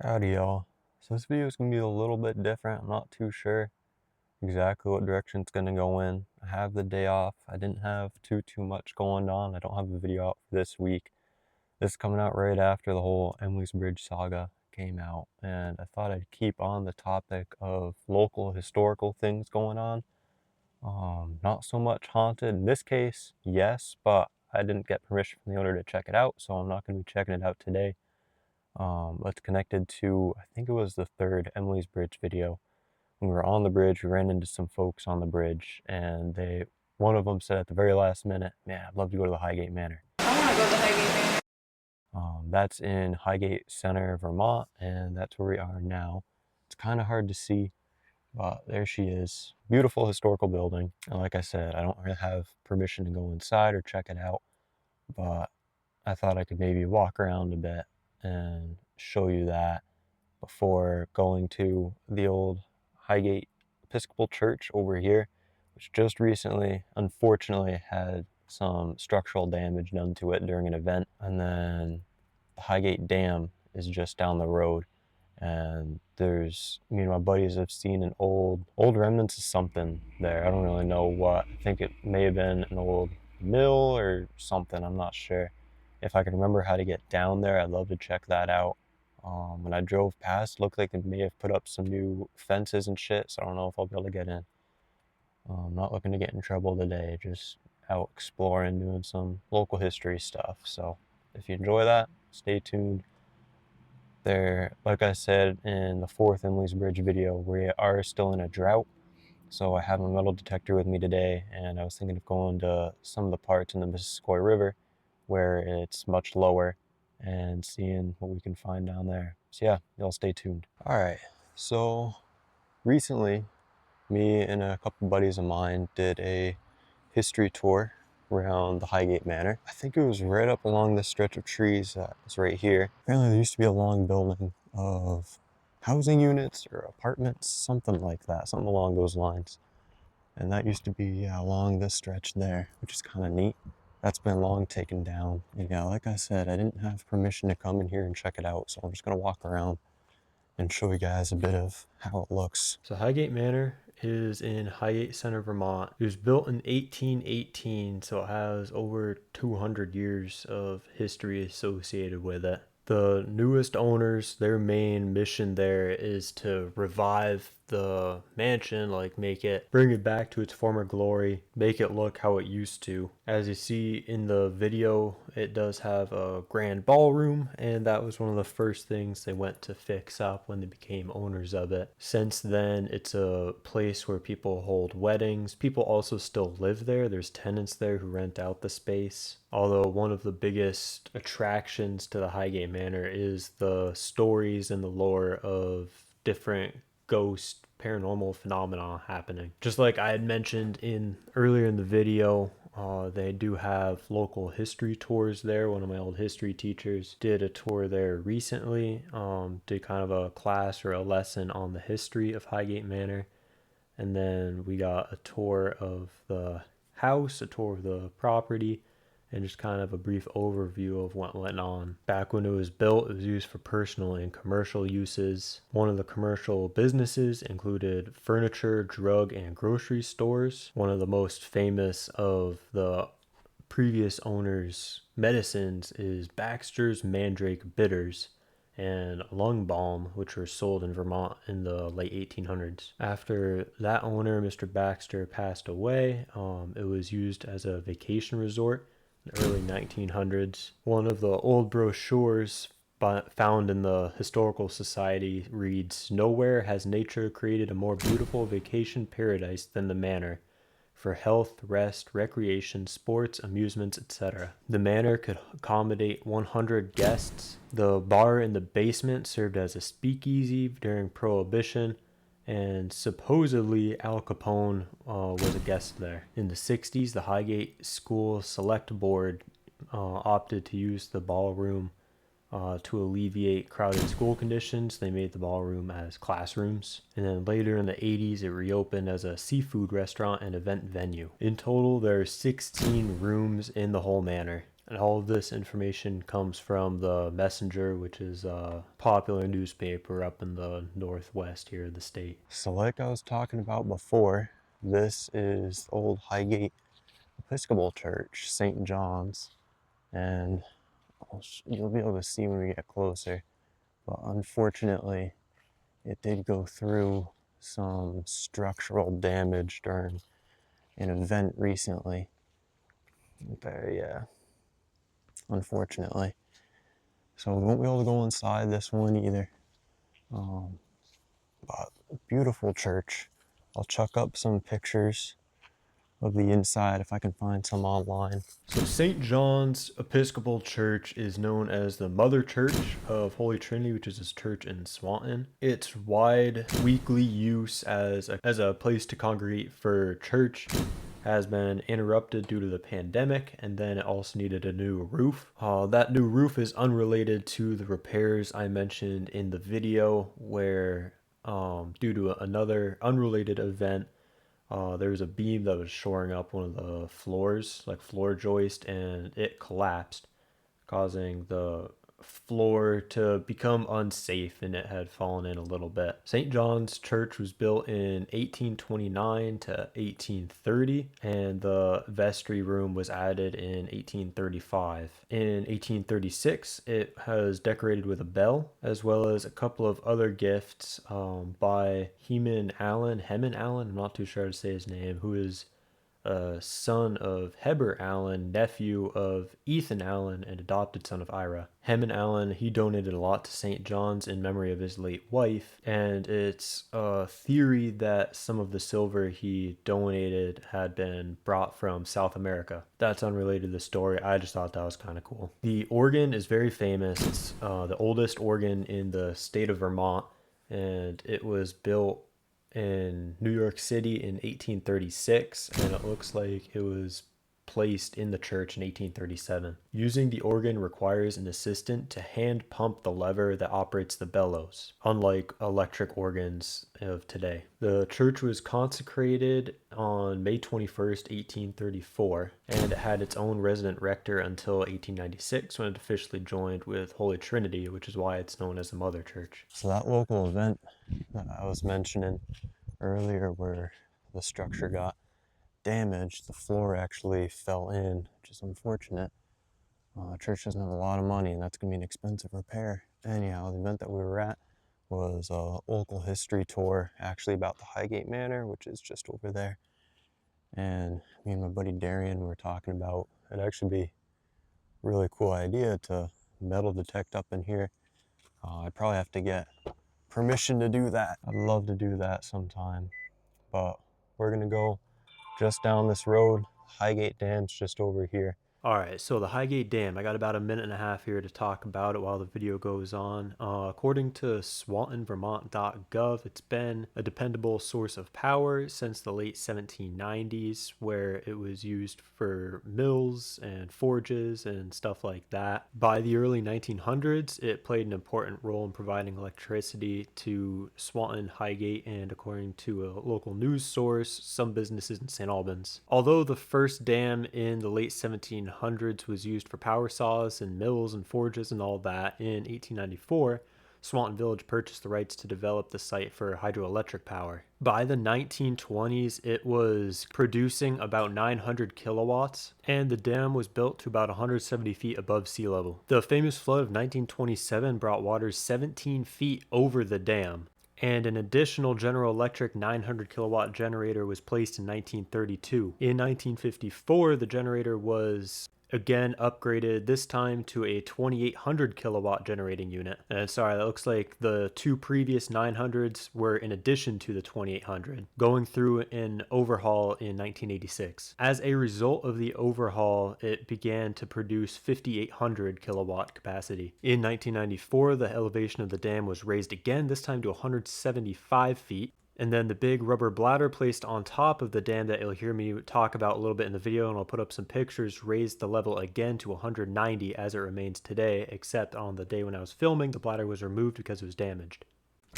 Howdy y'all. So this video is going to be a little bit different. I'm not too sure exactly what direction it's going to go in. I have the day off. I didn't have too much going on. I don't have a video out for this week. This is coming out right after the whole Emily's Bridge saga came out, and I thought I'd keep on the topic of local historical things going on. Not so much haunted. In this case, yes, but I didn't get permission from the owner to check it out, so I'm not going to be checking it out today. It's connected to, I think it was the third Emily's Bridge video. When we were on the bridge, we ran into some folks on the bridge, and one of them said at the very last minute, "Man, I'd love to go to the Highgate Manor." I want to go to the Highgate Manor. That's in Highgate Center, Vermont, and that's where we are now. It's kind of hard to see, but there she is. Beautiful historical building. And like I said, I don't really have permission to go inside or check it out, but I thought I could maybe walk around a bit and show you that before going to the old Highgate Episcopal Church over here, which just recently, unfortunately, had some structural damage done to it during an event. And then the Highgate Dam is just down the road. And there's, my buddies have seen an old remnants of something there. I don't really know what. I think it may have been an old mill or something. I'm not sure. If I can remember how to get down there, I'd love to check that out. When I drove past, looked like they may have put up some new fences and shit, so I don't know if I'll be able to get in. I'm not looking to get in trouble today, just out exploring, doing some local history stuff. So if you enjoy that, stay tuned. There, like I said in the fourth Emily's Bridge video, we are still in a drought. So I have my metal detector with me today, and I was thinking of going to some of the parts in the Missisquoi River where it's much lower and seeing what we can find down there. So yeah, y'all stay tuned. All right, so recently, me and a couple buddies of mine did a history tour around the Highgate Manor. I think it was right up along this stretch of trees that's right here. Apparently there used to be a long building of housing units or apartments, something like that, something along those lines. And that used to be along this stretch there, which is kind of neat. That's been long taken down. And yeah, like I said, I didn't have permission to come in here and check it out, so I'm just gonna walk around and show you guys a bit of how it looks. So Highgate Manor is in Highgate Center, Vermont. It was built in 1818, so it has over 200 years of history associated with it. The newest owners, their main mission there is to revive the mansion, like bring it back to its former glory, make it look how it used to. As you see in the video, it does have a grand ballroom, and that was one of the first things they went to fix up when they became owners of it. Since then, it's a place where people hold weddings. People also still live there. There's tenants there who rent out the space. Although one of the biggest attractions to the Highgate Manor is the stories and the lore of different ghost paranormal phenomena happening. Just like I had mentioned earlier in the video, they do have local history tours there. One of my old history teachers did a tour there recently, did kind of a class or a lesson on the history of Highgate Manor. And then we got a tour of the house, a tour of the property, and just kind of a brief overview of what went on. Back when it was built, it was used for personal and commercial uses. One of the commercial businesses included furniture, drug, and grocery stores. One of the most famous of the previous owner's medicines is Baxter's Mandrake Bitters and lung balm, which were sold in Vermont in the late 1800s. After that owner, Mr. Baxter, passed away, it was used as a vacation resort in the early 1900s. One of the old brochures found in the Historical Society reads, "Nowhere has nature created a more beautiful vacation paradise than the manor, for health, rest, recreation, sports, amusements, etc. The manor could accommodate 100 guests. The bar in the basement served as a speakeasy during Prohibition, and supposedly Al Capone was a guest there. In the 60s, the Highgate School Select Board opted to use the ballroom to alleviate crowded school conditions. They made the ballroom as classrooms. And then later in the 80s, it reopened as a seafood restaurant and event venue. In total, there are 16 rooms in the whole manor. And all of this information comes from the Messenger, which is a popular newspaper up in the northwest here of the state. So like I was talking about before, this is old Highgate Episcopal Church, St. John's, and you'll be able to see when we get closer. But unfortunately, it did go through some structural damage during an event recently. But yeah, unfortunately. So we won't be able to go inside this one either. But beautiful church. I'll chuck up some pictures of the inside if I can find some online. So St. John's Episcopal Church is known as the Mother Church of Holy Trinity, which is this church in Swanton. Its wide weekly use as a place to congregate for church has been interrupted due to the pandemic, and then it also needed a new roof. That new roof is unrelated to the repairs I mentioned in the video where due to another unrelated event, there was a beam that was shoring up one of the floors, like floor joist, and it collapsed, causing the floor to become unsafe, and it had fallen in a little bit. St. John's Church was built in 1829 to 1830, and the vestry room was added in 1835. In 1836, it was decorated with a bell, as well as a couple of other gifts by Heman Allen, I'm not too sure how to say his name, who is son of Heber Allen, nephew of Ethan Allen, and adopted son of Ira. Heman Allen, he donated a lot to St. John's in memory of his late wife, and it's a theory that some of the silver he donated had been brought from South America. That's unrelated to the story. I just thought that was kind of cool. The organ is very famous. It's the oldest organ in the state of Vermont, and it was built in New York City in 1836, and it looks like it was placed in the church in 1837. Using the organ requires an assistant to hand pump the lever that operates the bellows, unlike electric organs of today. The church was consecrated on May 21st, 1834, and it had its own resident rector until 1896 when it officially joined with Holy Trinity, which is why it's known as the Mother Church. So that local event that I was mentioning earlier where the structure got damaged, the floor actually fell in, which is unfortunate. Church doesn't have a lot of money, and that's going to be an expensive repair. Anyhow, the event that we were at was a local history tour, actually about the Highgate Manor, which is just over there. And me and my buddy Darian were talking about it'd actually be a really cool idea to metal detect up in here. I'd probably have to get permission to do that. I'd love to do that sometime, but we're gonna go just down this road. Highgate Dam's just over here. All right, so the Highgate Dam, I got about a minute and a half here to talk about it while the video goes on. According to swantonvermont.gov, it's been a dependable source of power since the late 1790s, where it was used for mills and forges and stuff like that. By the early 1900s, it played an important role in providing electricity to Swanton, Highgate, and according to a local news source, some businesses in St. Albans. Although the first dam in the late 1700s was used for power saws and mills and forges and all that, in 1894, Swanton Village purchased the rights to develop the site for hydroelectric power. By the 1920s, it was producing about 900 kilowatts, and the dam was built to about 170 feet above sea level. The famous flood of 1927 brought water 17 feet over the dam, and an additional General Electric 900 kilowatt generator was placed in 1932. In 1954, the generator was again upgraded, this time to a 2800 kilowatt generating unit. And sorry, that looks like the two previous 900s were in addition to the 2800, going through an overhaul in 1986. As a result of the overhaul, it began to produce 5800 kilowatt capacity. In 1994, the elevation of the dam was raised again, this time to 175 feet. And then the big rubber bladder placed on top of the dam that you'll hear me talk about a little bit in the video, and I'll put up some pictures, raised the level again to 190 as it remains today, except on the day when I was filming, the bladder was removed because it was damaged.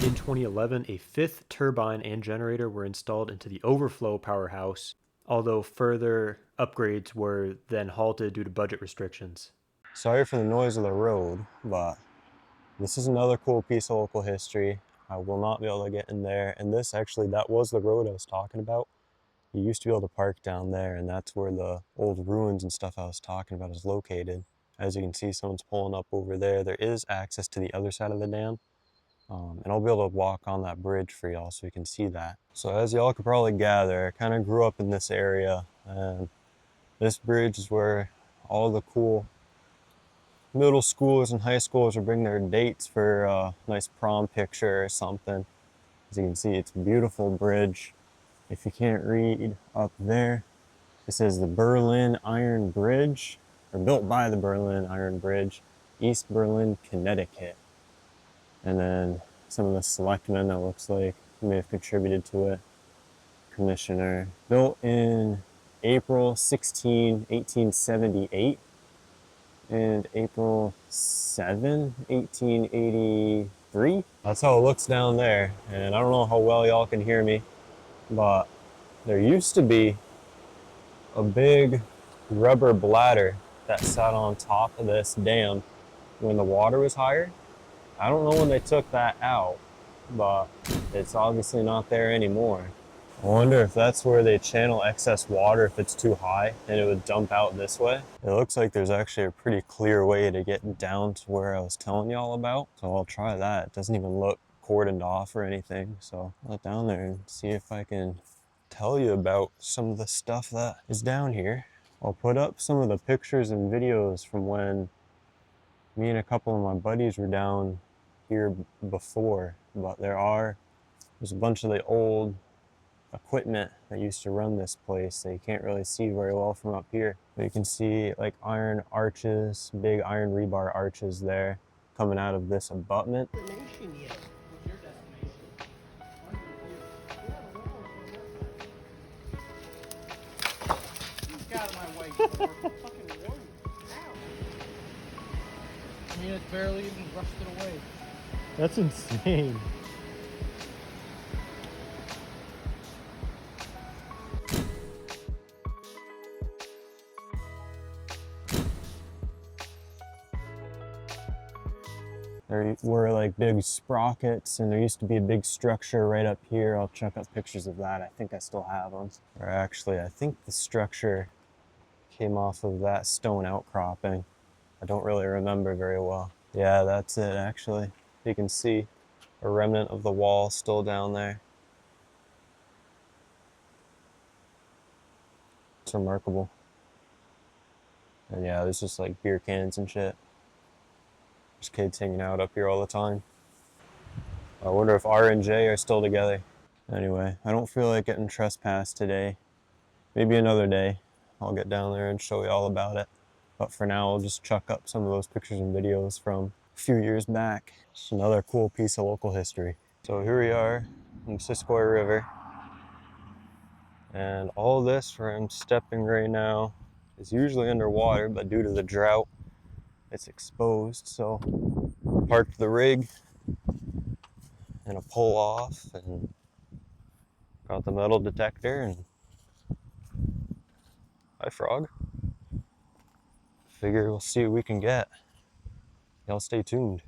In 2011, a fifth turbine and generator were installed into the overflow powerhouse, although further upgrades were then halted due to budget restrictions. Sorry for the noise of the road, but this is another cool piece of local history. I will not be able to get in there. And this actually, that was the road I was talking about. You used to be able to park down there, and that's where the old ruins and stuff I was talking about is located. As you can see, someone's pulling up over there. There is access to the other side of the dam. And I'll be able to walk on that bridge for y'all so you can see that. So as y'all could probably gather, I kind of grew up in this area, and this bridge is where all the cool middle schoolers and high schoolers will bring their dates for a nice prom picture or something. As you can see, it's a beautiful bridge. If you can't read up there, it says the Berlin Iron Bridge, or built by the Berlin Iron Bridge, East Berlin, Connecticut. And then some of the selectmen that looks like may have contributed to it. Commissioner. Built in April 16, 1878 and April 7, 1883. That's how it looks down there. And I don't know how well y'all can hear me, but there used to be a big rubber bladder that sat on top of this dam when the water was higher. I don't know when they took that out, but it's obviously not there anymore. I wonder if that's where they channel excess water if it's too high and it would dump out this way. It looks like there's actually a pretty clear way to get down to where I was telling y'all about. So I'll try that. It doesn't even look cordoned off or anything. So I'll get down there and see if I can tell you about some of the stuff that is down here. I'll put up some of the pictures and videos from when me and a couple of my buddies were down here before, but there's a bunch of the old equipment that used to run this place that you can't really see very well from up here. But you can see like iron arches, big iron rebar arches there coming out of this abutment. I mean, it's barely even rusted away. That's insane. There were like big sprockets, and there used to be a big structure right up here. I'll check up pictures of that. I think I still have them. Or actually, I think the structure came off of that stone outcropping. I don't really remember very well. Yeah, that's it actually. You can see a remnant of the wall still down there. It's remarkable. And yeah, there's just like beer cans and shit. There's kids hanging out up here all the time. I wonder if R and J are still together. Anyway, I don't feel like getting trespassed today. Maybe another day I'll get down there and show you all about it. But for now, I'll just chuck up some of those pictures and videos from a few years back. It's another cool piece of local history. So here we are in the Siskiyou River. And all this where I'm stepping right now is usually underwater, but due to the drought, it's exposed. So I parked the rig in a pull off and got the metal detector and hi frog. Figure we'll see what we can get. Y'all stay tuned.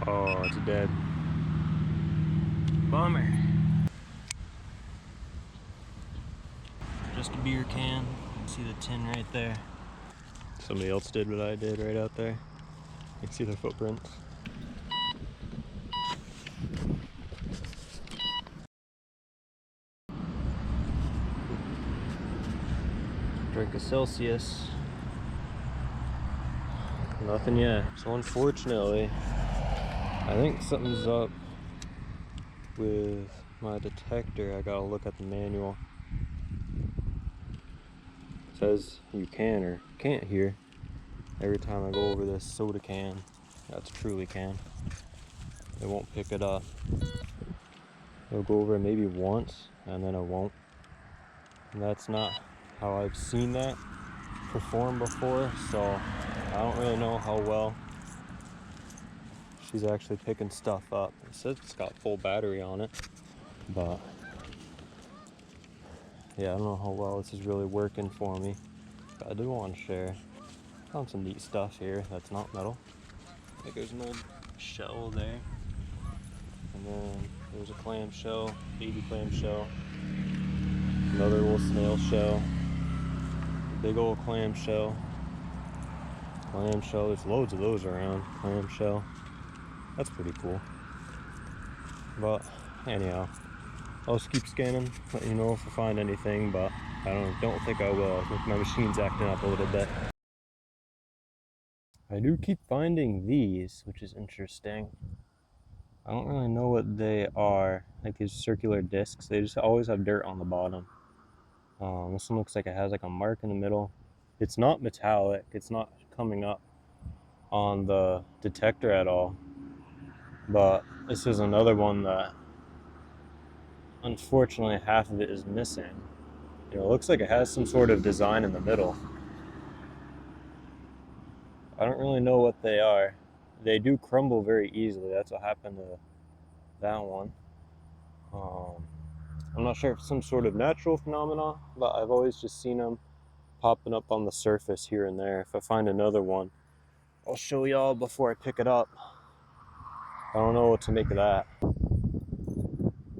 Oh, it's dead. Bummer. Just a beer can. You can see the tin right there. Somebody else did what I did right out there. You can see their footprints. drink of Celsius. Nothing yet. So unfortunately, I think something's up with my detector. I gotta look at the manual. It says you can or can't hear every time I go over this soda can. That's a truly can. It won't pick it up. It'll go over it maybe once and then it won't. And that's not how I've seen that perform before, so I don't really know how well she's actually picking stuff up. It says it's got full battery on it, but yeah, I don't know how well this is really working for me. But I do want to share. Found some neat stuff here that's not metal. Like there's an old shell there, and then there's a clamshell, baby clamshell, another little snail shell, big old clamshell. Clamshell, there's loads of those around. Clamshell, that's pretty cool. But anyhow, I'll just keep scanning, let you know if I find anything, but I don't think I will. I think my machine's acting up a little bit. I do keep finding these, which is interesting. I don't really know what they are. Like these circular discs, they just always have dirt on the bottom. This one looks like it has like a mark in the middle. It's not metallic, it's not coming up on the detector at all. But this is another one that unfortunately half of it is missing. You know, it looks like it has some sort of design in the middle. I don't really know what they are. They do crumble very easily. That's what happened to that one. I'm not sure if it's some sort of natural phenomena, but I've always just seen them popping up on the surface here and there. If I find another one, I'll show y'all before I pick it up. I don't know what to make of that.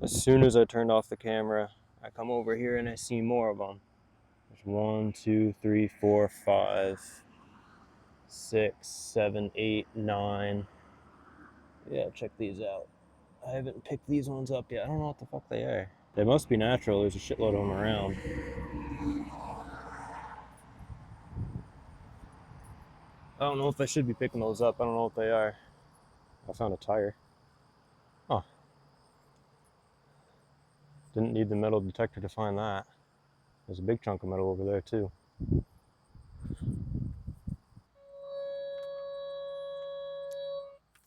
As soon as I turned off the camera, I come over here and I see more of them. There's 1, 2, 3, 4, 5, 6, 7, 8, 9. Yeah, check these out. I haven't picked these ones up yet. I don't know what the fuck they are. They must be natural. There's a shitload of them around. I don't know if I should be picking those up. I don't know what they are. I found a tire. Huh. Didn't need the metal detector to find that. There's a big chunk of metal over there too.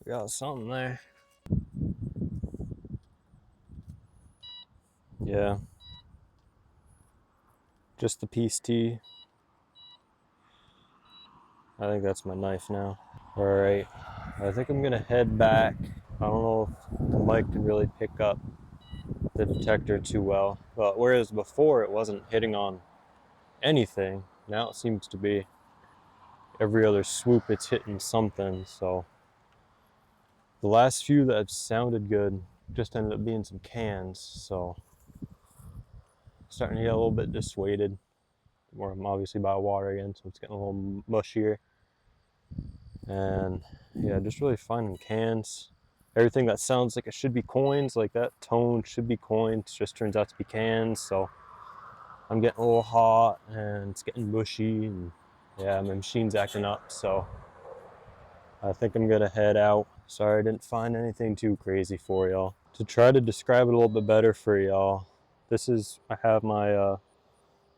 We got something there. Yeah. Just the piece T. I think that's my knife now. Alright. I think I'm gonna head back. I don't know if the mic can really pick up the detector too well. But whereas before it wasn't hitting on anything, now it seems to be every other swoop it's hitting something. So the last few that have sounded good just ended up being some cans. So starting to get a little bit dissuaded. Where I'm obviously by water again, so it's getting a little mushier. And yeah, just really finding cans. Everything that sounds like it should be coins, like that tone should be coins, just turns out to be cans. So I'm getting a little hot and it's getting mushy, and yeah, my machine's acting up. So I think I'm gonna head out. Sorry I didn't find anything too crazy for y'all. To try to describe it a little bit better for y'all, this is, I have my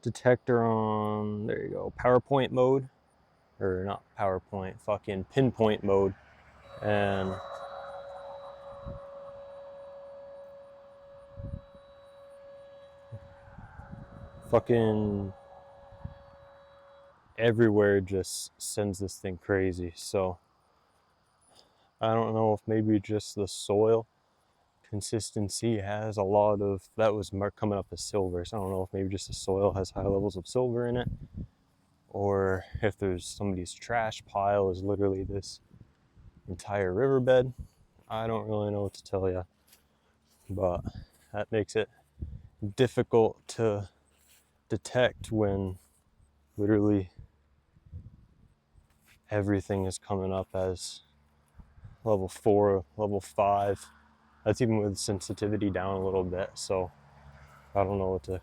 detector on, there you go, PowerPoint mode, or not PowerPoint, fucking pinpoint mode. And fucking everywhere just sends this thing crazy. So I don't know if maybe just the soil consistency has a lot of, that was coming up as silver, so I don't know if maybe just the soil has high levels of silver in it, or if there's somebody's trash pile is literally this entire riverbed. I don't really know what to tell you, but that makes it difficult to detect when literally everything is coming up as level 4, level 5. That's even with sensitivity down a little bit, so I don't know what to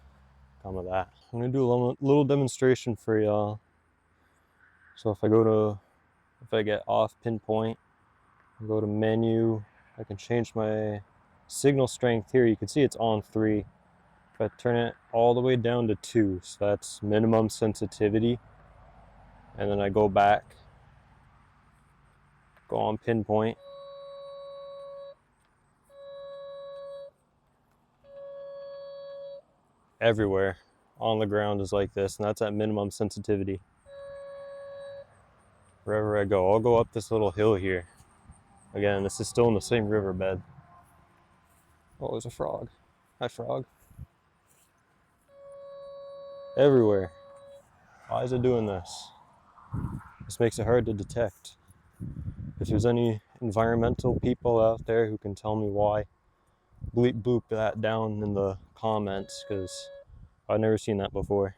come of that. I'm gonna do a little demonstration for y'all. So if I get off pinpoint, I go to menu, I can change my signal strength here. You can see it's on 3. If I turn it all the way down to 2, so that's minimum sensitivity, and then I go back, go on pinpoint, everywhere on the ground is like this, and that's at minimum sensitivity. Wherever I go, I'll go up this little hill here. Again, this is still in the same riverbed. Oh, there's a frog. Hi, frog. Everywhere. Why is it doing this? This makes it hard to detect. If there's any environmental people out there who can tell me why, bleep boop that down in the comments, because I've never seen that before.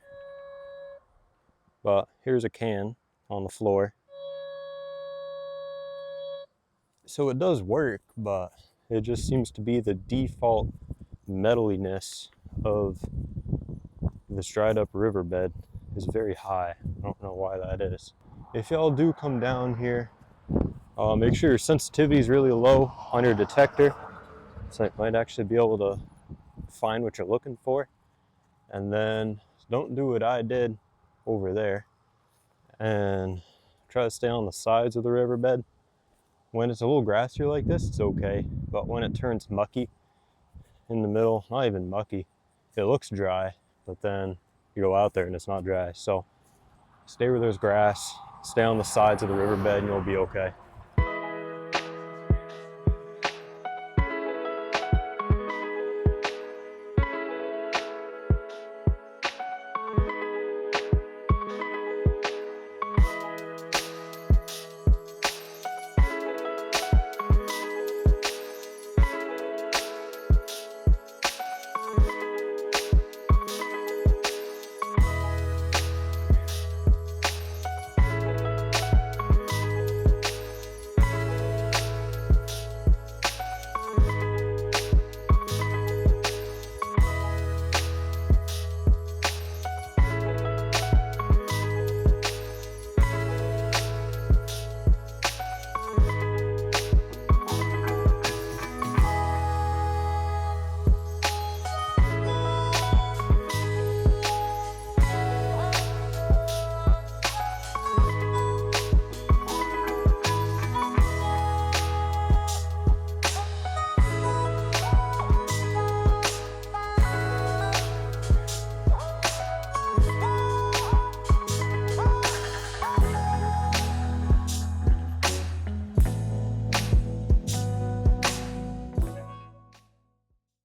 But here's a can on the floor. So it does work, but it just seems to be the default metaliness of this dried up riverbed is very high. I don't know why that is. If y'all do come down here, make sure your sensitivity is really low on your detector, so it might actually be able to find what you're looking for. And then don't do what I did over there and try to stay on the sides of the riverbed. When it's a little grassier like this, it's okay, but when it turns mucky in the middle, not even mucky, it looks dry, but then you go out there and it's not dry. So stay where there's grass, stay on the sides of the riverbed, and you'll be okay.